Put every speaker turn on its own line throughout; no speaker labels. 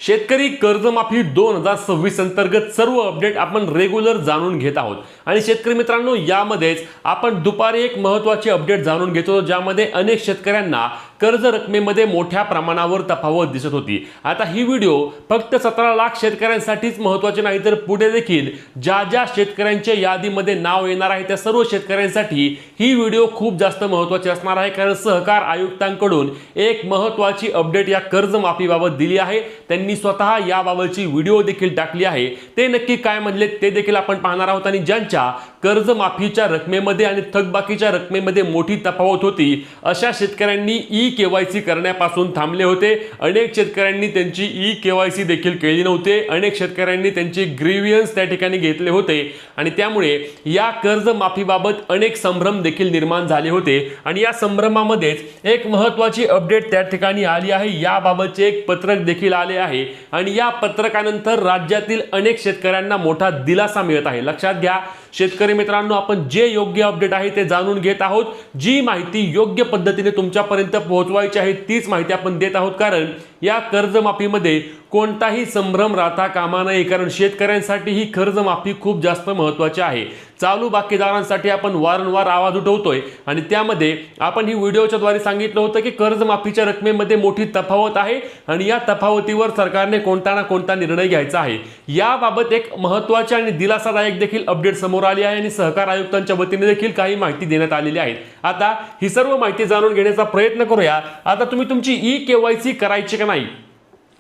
शेतकरी कर्जमाफी 2026 अंतर्गत सर्व अपडेट आपण रेग्युलर जाणून घेत आहोत आणि शेतकरी मित्रांनो यामध्येच आपण दुपारी एक महत्त्वाची अपडेट जाणून घेतो ज्यामध्ये अनेक शेतकऱ्यांना कर्ज रकमेमध्ये मोठ्या प्रमाणावर तफावत दिसत होती। आता ही व्हिडिओ फक्त 17 लाख शेतकऱ्यांसाठीच महत्त्वाची नाही तर पुढे देखील ज्या शेतकऱ्यांच्या यादीमध्ये नाव येणार आहे त्या सर्व शेतकऱ्यांसाठी ही व्हिडिओ खूप जास्त महत्त्वाची असणार आहे, कारण सहकार आयुक्तांकडून एक महत्त्वाची अपडेट या कर्जमाफीबाबत दिली आहे। त्यांनी स्वतः याबाबतची व्हिडिओ देखील टाकली आहे। ते नक्की काय म्हणले ते देखील आपण पाहणार आहोत आणि ज्यांच्या कर्जमाफीच्या रकमेमध्ये आणि थकबाकीच्या रकमेमध्ये मोठी तफावत होती अशा शेतकऱ्यांनी ई-केवायसी करण्यापासून थांबले होते। अनेक शेतकऱ्यांनी त्यांची ई-केवायसी देखील केली नव्हते। अनेक शेतकऱ्यांनी त्यांचे ग्रीव्हियन्स त्या ठिकाणी घेतले होते आणि त्यामुळे या कर्जमाफीबाबत अनेक संभ्रम देखील निर्माण झाले होते आणि या संभ्रमामध्येच एक महत्त्वाची अपडेट त्या ठिकाणी आली आहे। याबाबतचे एक पत्रक देखील आले आहे आणि या पत्रकानंतर राज्यातील अनेक शेतकऱ्यांना मोठा दिलासा मिळत आहे। लक्षात घ्या शेतकरी मित्रांनो, आपण जे योग्य अपडेट आहे ते जाणून घेत आहोत। जी माहिती योग्य पद्धतीने तुमच्यापर्यंत पोहोचवायची आहे तीच माहिती आपण देत आहोत, कारण या कर्जमाफीमध्ये कोणताही संभ्रम राहता कामा नये, कारण शेतकऱ्यांसाठी ही कर्जमाफी खूप जास्त महत्त्वाची आहे। चालू बाकीदारांसाठी आपण वारंवार आवाज उठवतोय आणि त्यामध्ये आपण ही व्हिडिओच्या द्वारे सांगितलं होतं की कर्जमाफीच्या रकमेमध्ये मोठी तफावत आहे आणि या तफावतीवर सरकारने कोणता ना कोणता निर्णय घ्यायचा आहे। याबाबत एक महत्त्वाची आणि दिलासादायक देखील अपडेट समोर आली आहे आणि सहकार आयुक्तांच्या वतीने देखील काही माहिती देण्यात आलेली आहे। आता ही सर्व माहिती जाणून घेण्याचा प्रयत्न करूया। आता तुम्ही तुमची ई-केवायसी करायची का नाही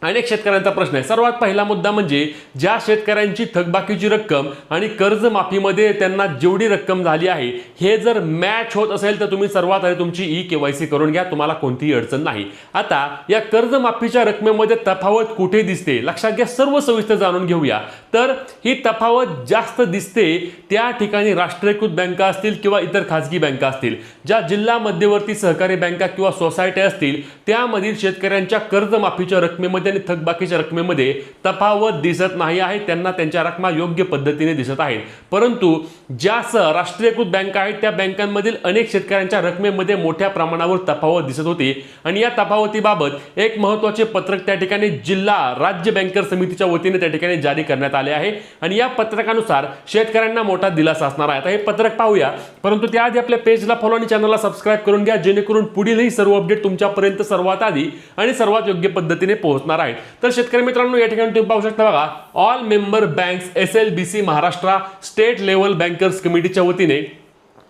अनेक शेतकऱ्यांचा प्रश्न आहे। सर्वात पहिला मुद्दा म्हणजे ज्या शेतकऱ्यांची थकबाकीची रक्कम आणि कर्जमाफीमध्ये त्यांना जेवढी रक्कम झाली आहे हे जर मॅच होत असेल तर तुम्ही सर्वात आधी तुमची ई-केवायसी करून घ्या, तुम्हाला कोणतीही अडचण नाही। आता या कर्जमाफीच्या रकमेमध्ये तफावत कुठे दिसते लक्षात घ्या, सर्व सविस्तर जाणून घेऊया। तर ही तफावत जास्त दिसते त्या ठिकाणी राष्ट्रीयकृत बँका असतील किंवा इतर खासगी बँका असतील, ज्या जिल्हा मध्यवर्ती सहकारी बँका किंवा सोसायटी असतील त्यामधील शेतकऱ्यांच्या कर्जमाफीच्या रकमेमध्ये आणि थकबाकीच्या रकमेमध्ये तफावत दिसत नाही आहे, त्यांना त्यांच्या रकमा योग्य पद्धतीने दिसत आहेत। परंतु ज्या राष्ट्रीयकृत बँका आहेत त्या बँकांमधील अनेक शेतकऱ्यांच्या रकमेमध्ये मोठ्या प्रमाणावर तफावत दिसत होती आणि या तफावतीबाबत एक महत्त्वाचे पत्रक त्या ठिकाणी जिल्हा राज्य बँकर समितीच्या वतीने त्या ठिकाणी जारी करण्यात आले आहे आणि या पत्रकानुसार शेतकऱ्यांना मोठा दिलासा असणार आहे। आता हे पत्रक पाहूया, परंतु त्याआधी आपल्या पेजला फॉलो आणि चॅनलला सबस्क्राइब करून घ्या, जेणेकरून पुढीलही सर्व अपडेट तुमच्यापर्यंत सर्वात आधी आणि सर्वात योग्य पद्धतीने पोहोचणार आहेत। तर शेतकरी मित्रांनो या ठिकाणी तुम्ही पाहू शकता बघा, all member banks SLBC Maharashtra state level bankers कमिटीच्या वतीने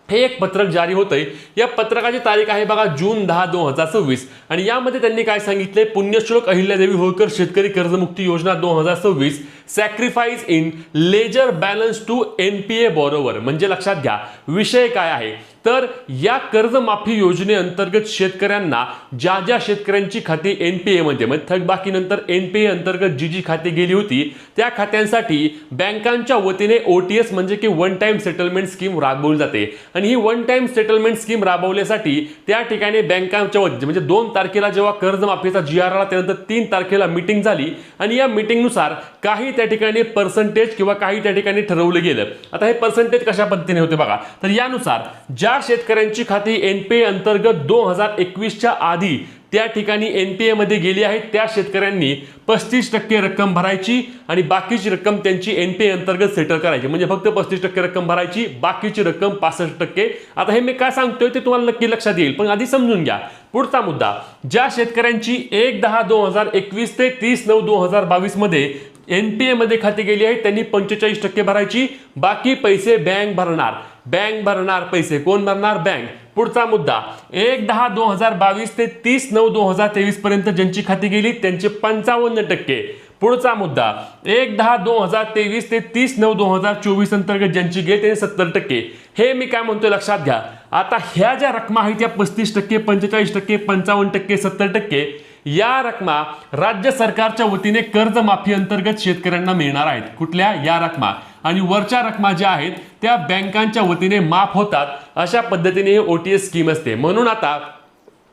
हे एक पत्रक जारी होतंय। या पत्रकाची तारीख आहे बघा जून 10, 2026 आणि यामध्ये त्यांनी काय सांगितले, पुण्यश्लोक अहिल्यादेवी होळकर शेतकरी कर्जमुक्ती योजना 2026 sacrifice in ledger balance to NPA borrower. म्हणजे लक्षात घ्या विषय काय आहे, तर या कर्जमाफी योजनेअंतर्गत शेतकऱ्यांना ज्या शेतकऱ्यांची खाती NPA म्हणजे थकबाकीनंतर NPA अंतर्गत जी खाती गेली होती त्या खात्यांसाठी बँकांच्या वतीने OTS म्हणजे की वन टाइम सेटलमेंट स्कीम राबवली जाते आणि ही वन टाइम सेटलमेंट स्कीम राबवण्यासाठी त्या ठिकाणी बँकांच्या वतीने म्हणजे 2 तारखेला जेव्हा कर्जमाफीचा GR आला त्यानंतर 3 तारखेला मीटिंग झाली आणि या मीटिंगनुसार काही त्या ठिकाणी पर्सेंटेज किंवा काही त्या ठिकाणी ठरवलं गेलं। आता हे पर्सेंटेज कशा पद्धतीने होते बघा, तर यानुसार ज्या शेतकऱ्यांची खाती NPA अंतर्गत 2021च्या आधी त्या ठिकाणी NPA मध्ये गेली आहेत त्या शेतकऱ्यांनी 35% रक्कम भरायची आणि बाकीची रक्कम त्यांची NPA अंतर्गत सेटल करायची, म्हणजे फक्त 35% रक्कम भरायची, बाकीची रक्कम 65%। आता हे मी काय सांगतोय ते तुम्हाला नक्की लक्षात येईल, पण आधी समजून घ्या पुढचा मुद्दा। ज्या शेतकऱ्यांची 1/10/2021 ते 30/9/2022 मध्ये NPA मध्ये खाती गेली आहेत त्यांनी 45% भरायची, बाकी पैसे बँक भरणार। बँक भरणार पैसे कोण भरणार? बँक। पुढचा मुद्दा 1/10/2022 ते 30/9/2023 पर्यंत ज्यांची खाती गेली त्यांचे 55%। पुढचा मुद्दा 1/10/2023 ते 30/9/2024 अंतर्गत ज्यांची गेली त्यांनी 70%। हे मी काय म्हणतोय लक्षात घ्या। आता ह्या ज्या रकमा आहेत त्या 35%, 45%, 55%, 70% या रकमा राज्य सरकारच्या वतीने कर्जमाफी अंतर्गत शेतकऱ्यांना मिळणार आहेत। कुठल्या? या रकमा। आणि वरच्या रकमा ज्या आहेत त्या बँकांच्या वतीने माफ होतात, अशा पद्धतीने ही OTS स्कीम असते। म्हणून आता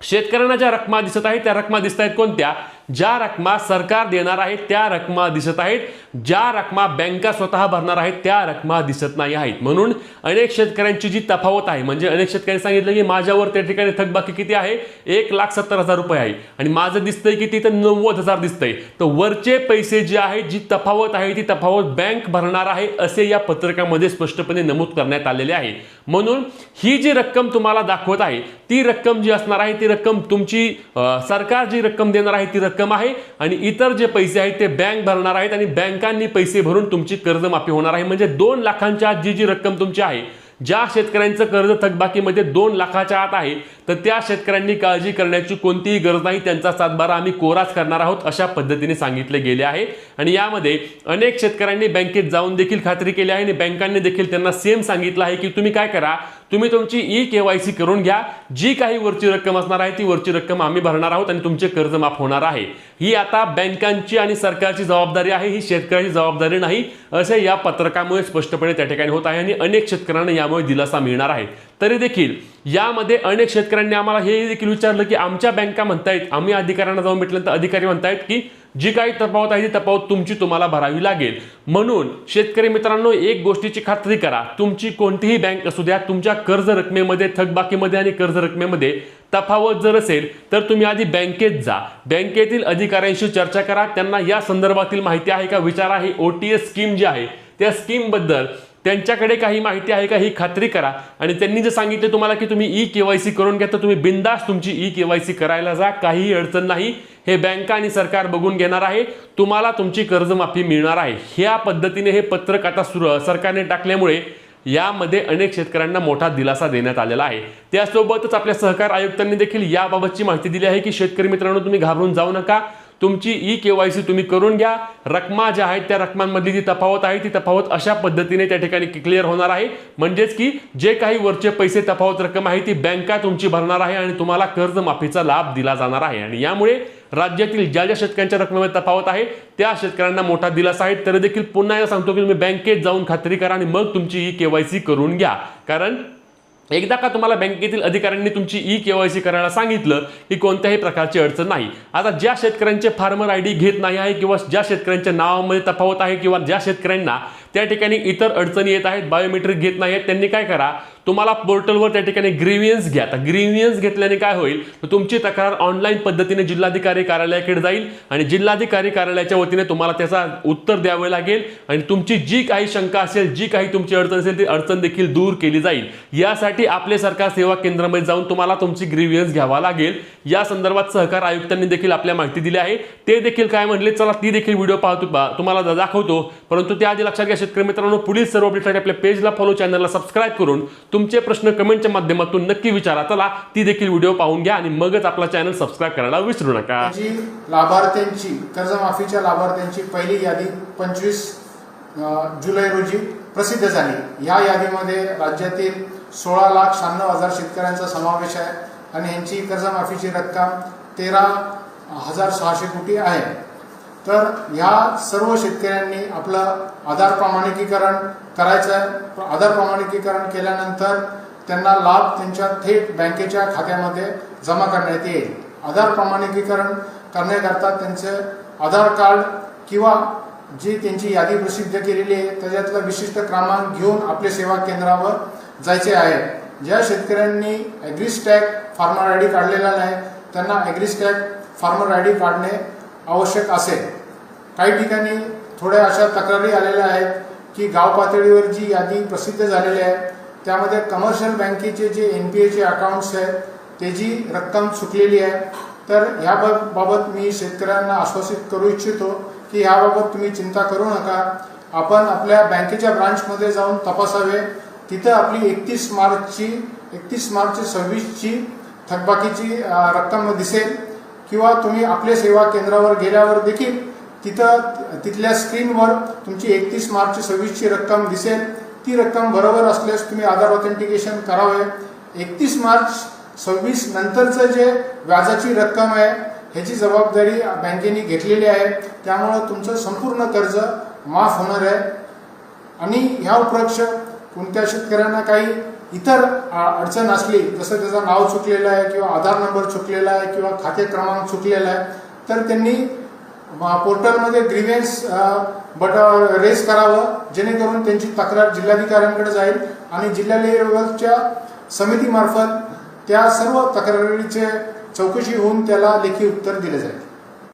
शेतकऱ्यांना ज्या रकमा दिसत आहेत त्या रकमा दिसत आहेत कोणत्या? ज्या रकमा सरकार देणार आहे त्या रकमा दिसत आहेत, ज्या रकमा बँका स्वतः भरणार आहेत त्या रकमा दिसत नाही आहेत. म्हणून अनेक शेतकऱ्यांची जी तफावत आहे, म्हणजे अनेक शेतकऱ्यांनी सांगितलं की माझ्यावर त्या ठिकाणी थकबाकी किती आहे, 1,70,000 रुपये आहे आणि माझं दिसतंय किती, तर 90,000 दिसतंय. तर वरचे पैसे जे आहेत, जी तफावत आहे ती तफावत बँक भरणार आहे असे या पत्रकामध्ये स्पष्टपणे नमूद करण्यात आलेले आहे. म्हणून ही जी रक्कम तुम्हाला दाखवत आहे ती रक्कम जी असणार आहे ती रक्कम तुमची सरकार जी रक्कम देणार आहे ती रक्कम आहे आणि इतर जे पैसे आहेत ते बँक भरणार आहेत आणि बँकांनी पैसे भरून तुमची कर्जमाफी होणार आहे. म्हणजे 2 लाखांच्या आत जी रक्कम तुमची आहे, ज्या शेतकऱ्यांचं कर्ज थकबाकीमध्ये 2 लाखाच्या आत आहे तर त्या शेतकऱ्यांनी काळजी करण्याची कोणतीही गरज नाही, त्यांचा सातबारा आम्ही कोराच करणार आहोत अशा पद्धतीने सांगितले गेले आहे. आणि यामध्ये अनेक शेतकऱ्यांनी बँकेत जाऊन देखील खात्री केली आहे आणि बँकांनी देखील त्यांना सेम सांगितलं आहे की तुम्ही काय करा, तुम्ही तुमची ई-KYC करून घ्या, जी काही वरची रक्कम असणार आहे ती वरची रक्कम आम्ही भरणार आहोत आणि तुमचे कर्ज माफ होणार आहे. ही आता बँकांची आणि सरकारची जबाबदारी आहे, ही शेतकऱ्याची जबाबदारी नाही असे या पत्रकामुळे स्पष्टपणे त्या ठिकाणी होत आहे आणि अनेक शेतकऱ्यांना यामुळे दिलासा मिळणार आहे. तरी देखील यामध्ये अनेक शेतकऱ्यांनी आम्हाला हे देखील विचारलं की आमच्या बँका म्हणतायत, आम्ही अधिकाऱ्यांना जाऊन भेटल्यानंतर अधिकारी म्हणतायत की जी काही तफावत आहे ती तफावत तुमची तुम्हाला भरावी लागेल. म्हणून शेतकरी मित्रांनो, एक गोष्टीची खात्री करा, तुमची कोणतीही बँक असू द्या, तुमच्या कर्ज रकमेमध्ये, थकबाकीमध्ये आणि कर्ज रकमेमध्ये तफावत जर असेल तर तुम्ही आधी बँकेत जा, बँकेतील अधिकाऱ्यांशी चर्चा करा, त्यांना या संदर्भातील माहिती आहे का विचारा. ही OTS स्कीम जी आहे त्या स्कीमबद्दल त्यांच्याकडे काही माहिती आहे का ही खात्री करा आणि त्यांनी जर सांगितले तुम्हाला की तुम्ही ई-KYC करून घ्या तर तुम्ही बिंदास तुमची ई-KYC करायला जा, काहीही अडचण नाही. हे बँका आणि सरकार बघून घेणार आहे, तुम्हाला तुमची कर्जमाफी मिळणार आहे. ह्या पद्धतीने हे पत्रक आता सरकारने टाकल्यामुळे यामध्ये अनेक शेतकऱ्यांना मोठा दिलासा देण्यात आलेला आहे. त्यासोबतच आपल्या सहकार आयुक्तांनी देखील याबाबतची माहिती दिली आहे की शेतकरी मित्रांनो, तुम्ही घाबरून जाऊ नका, तुमची ई-KYC तुम्ही करून घ्या. रकमा ज्या आहेत त्या रकमांमधली जी तफावत आहे ती तफावत अशा पद्धतीने त्या ठिकाणी क्लिअर होणार आहे, म्हणजेच की जे काही वरचे पैसे तफावत रक्कम आहे ती बँका तुमची भरणार आहे आणि तुम्हाला कर्जमाफीचा लाभ दिला जाणार आहे. आणि यामुळे राज्यातील ज्या ज्या शेतकऱ्यांच्या रकमेमध्ये तफावत आहे त्या शेतकऱ्यांना मोठा दिलासा आहे. तरी देखील पुन्हा एकदा सांगतो की तुम्ही बँकेत जाऊन खात्री करा आणि मग तुमची ई-KYC करून घ्या. कारण एकदा का तुम्हाला बँकेतील अधिकाऱ्यांनी तुमची ई-KYC करायला सांगितलं की कोणत्याही प्रकारची अडचण नाही. आता ज्या शेतकऱ्यांचे फार्मर ID घेत नाही आहे किंवा ज्या शेतकऱ्यांच्या नावामध्ये तफावत आहे किंवा ज्या शेतकऱ्यांना त्या ठिकाणी इतर अडचणी येत आहेत, बायोमेट्रिक घेत नाही आहेत, त्यांनी काय करा, तुम्हाला पोर्टलवर त्या ठिकाणी ग्रीव्हियन्स घ्या. तर ग्रीव्हियन्स घेतल्याने काय होईल, तर तुमची तक्रार ऑनलाईन पद्धतीने जिल्हाधिकारी कार्यालयाकडे जाईल आणि जिल्हाधिकारी कार्यालयाच्या वतीने तुम्हाला त्याचा उत्तर द्यावे लागेल आणि तुमची जी काही शंका असेल, जी काही तुमची अडचण असेल ती अडचण देखील दूर केली जाईल. यासाठी आपले सरकार सेवा केंद्रामध्ये जाऊन तुम्हाला तुमची ग्रीव्हियन्स घ्यावा लागेल. या संदर्भात सहकार आयुक्तांनी देखील आपल्या माहिती दिली आहे. ते देखील काय म्हणले, चला ती देखील व्हिडिओ पाहतो, तुम्हाला दाखवतो. परंतु त्याआधी लक्षात घ्या शेतकरी मित्रांनो, पुढील सर्व अपडेटसाठी आपल्या पेजला फॉलो, चॅनलला सबस्क्राईब करून तुमचे प्रश्न कमेंटच्या माध्यमातून नक्की विचारा. चला ती देखील व्हिडिओ पाहून घ्या आणि मगच आपला चॅनल सबस्क्राईब करायला विसरू नका.
लाभार्थ्यांची कर्जमाफीच्या लाभार्थ्यांची पहिली यादी 25 जुलै रोजी प्रसिद्ध झाली. या यादीमध्ये राज्यातील 16,96,000 शेतकऱ्यांचा समावेश आहे आणि यांची कर्जमाफीची रक्कम 13,600 कोटी आहे. तर ह्या सर्व शेतकऱ्यांनी आपलं आधार प्रमाणिकीकरण करायचं आहे. आधार प्रमाणिकीकरण केल्यानंतर त्यांना लाभ त्यांच्या थेट बँकेच्या खात्यामध्ये जमा करण्यात येईल. आधार प्रमाणिकीकरण करण्याकरता त्यांचे आधार कार्ड किंवा जी त्यांची यादी प्रसिद्ध केलेली आहे त्याच्यातला विशिष्ट क्रमांक घेऊन आपल्या सेवा केंद्रावर जायचे आहे. ज्या शेतकऱ्यांनी ॲग्रीस्टॅग फार्मर ID काढलेला नाही त्यांना ॲग्रीस्टॅग फार्मर ID काढणे आवश्यक असेल. काही ठिकाणी थोड्या अशा तक्रारी आलेल्या आहेत की गाव पातळीवर जी यादी प्रसिद्ध झालेली आहे त्यामध्ये कमर्शियल बँकेचे जे NPAचे अकाउंट्स आहेत त्याची रक्कम चुकलेली आहे. तर ह्याबाबत मी शेतकऱ्यांना आश्वासित करू इच्छितो की ह्याबाबत तुम्ही चिंता करू नका. आपण आपल्या बँकेच्या ब्रांचमध्ये जाऊन तपासावे. तिथं आपली 31 मार्च 26ची थकबाकीची रक्कम दिसेल किंवा तुम्ही आपल्या सेवा केंद्रावर गेल्यावर देखील तिथल्या स्क्रीनवर तुमची 31 मार्च 26ची रक्कम दिसेल. ती रक्कम बरोबर असल्यास तुम्ही आधार ऑथेंटिकेशन करावे. 31 मार्च 26 नंतरचं जे व्याजाची रक्कम आहे ह्याची जबाबदारी बँकेने घेतलेली आहे. त्यामुळे तुमचं संपूर्ण कर्ज माफ होणार आहे. आणि ह्या उपरक्ष कोणत्या शेतकऱ्यांना काही इतर अडचण असली, जसं त्याचं नाव चुकलेलं आहे किंवा आधार नंबर चुकलेला आहे किंवा खाते क्रमांक चुकलेला आहे, तर त्यांनी पोर्टलमध्ये ग्रीव्हन्स रेस करावं, जेणेकरून त्यांची तक्रार जिल्हाधिकाऱ्यांकडे जाईल आणि जिल्हा लेवलच्या समितीमार्फत त्या सर्व तक्रारीचे चौकशी होऊन त्याला लेखी उत्तर दिले जाईल.